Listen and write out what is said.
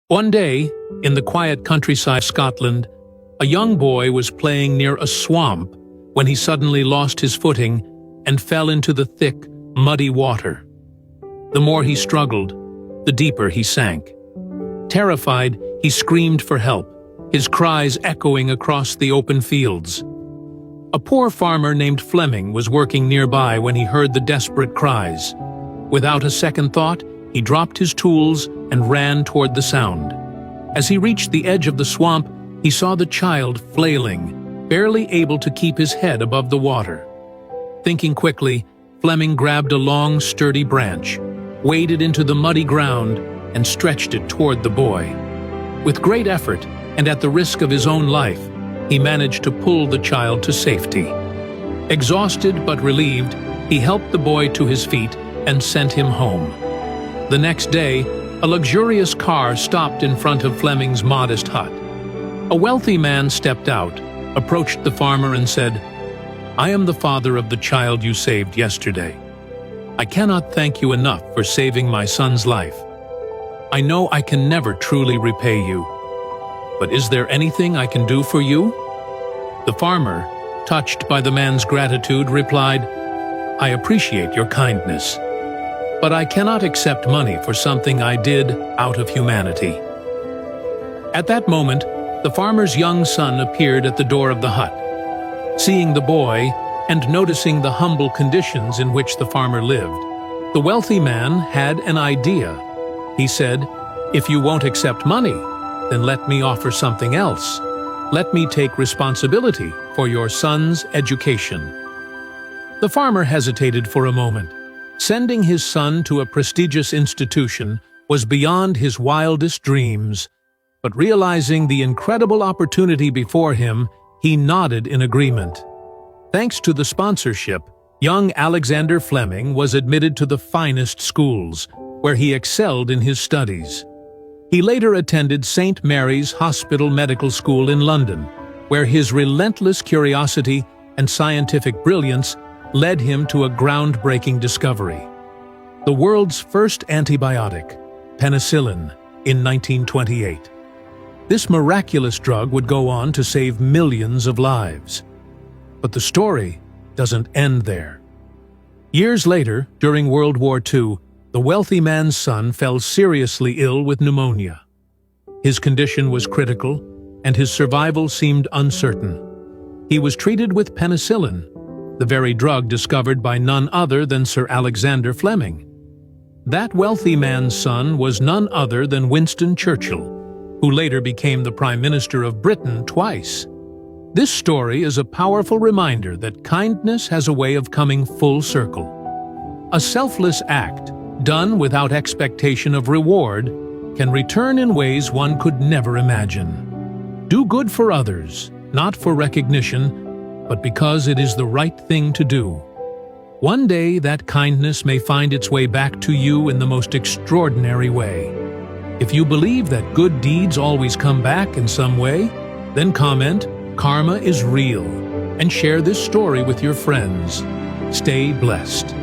One day, in the quiet countryside of Scotland, a young boy was playing near a swamp when he suddenly lost his footing and fell into the thick, muddy water. The more he struggled, the deeper he sank. Terrified, he screamed for help, his cries echoing across the open fields. A poor farmer named Fleming was working nearby when he heard the desperate cries. Without a second thought, he dropped his tools and ran toward the sound. As he reached the edge of the swamp, he saw the child flailing, barely able to keep his head above the water. Thinking quickly, Fleming grabbed a long, sturdy branch, waded into the muddy ground, and stretched it toward the boy. With great effort, and at the risk of his own life, he managed to pull the child to safety. Exhausted but relieved, he helped the boy to his feet and sent him home. The next day, a luxurious car stopped in front of Fleming's modest hut. A wealthy man stepped out, approached the farmer and said, "I am the father of the child you saved yesterday. I cannot thank you enough for saving my son's life. I know I can never truly repay you. But is there anything I can do for you?" The farmer, touched by the man's gratitude, replied, "I appreciate your kindness, but I cannot accept money for something I did out of humanity." At that moment, the farmer's young son appeared at the door of the hut. Seeing the boy and noticing the humble conditions in which the farmer lived, the wealthy man had an idea. He said, "If you won't accept money, then let me offer something else. Let me take responsibility for your son's education." The farmer hesitated for a moment. Sending his son to a prestigious institution was beyond his wildest dreams, but realizing the incredible opportunity before him, he nodded in agreement. Thanks to the sponsorship, young Alexander Fleming was admitted to the finest schools, where he excelled in his studies. He later attended St. Mary's Hospital Medical School in London, where his relentless curiosity and scientific brilliance led him to a groundbreaking discovery: the world's first antibiotic, penicillin, in 1928. This miraculous drug would go on to save millions of lives. But the story doesn't end there. Years later, during World War II, the wealthy man's son fell seriously ill with pneumonia. His condition was critical, and his survival seemed uncertain. He was treated with penicillin, the very drug discovered by none other than Sir Alexander Fleming. That wealthy man's son was none other than Winston Churchill, who later became the Prime Minister of Britain twice. This story is a powerful reminder that kindness has a way of coming full circle. A selfless act, done without expectation of reward, can return in ways one could never imagine. Do good for others, not for recognition, but because it is the right thing to do. One day that kindness may find its way back to you in the most extraordinary way. If you believe that good deeds always come back in some way, then comment, "Karma is real," and share this story with your friends. Stay blessed.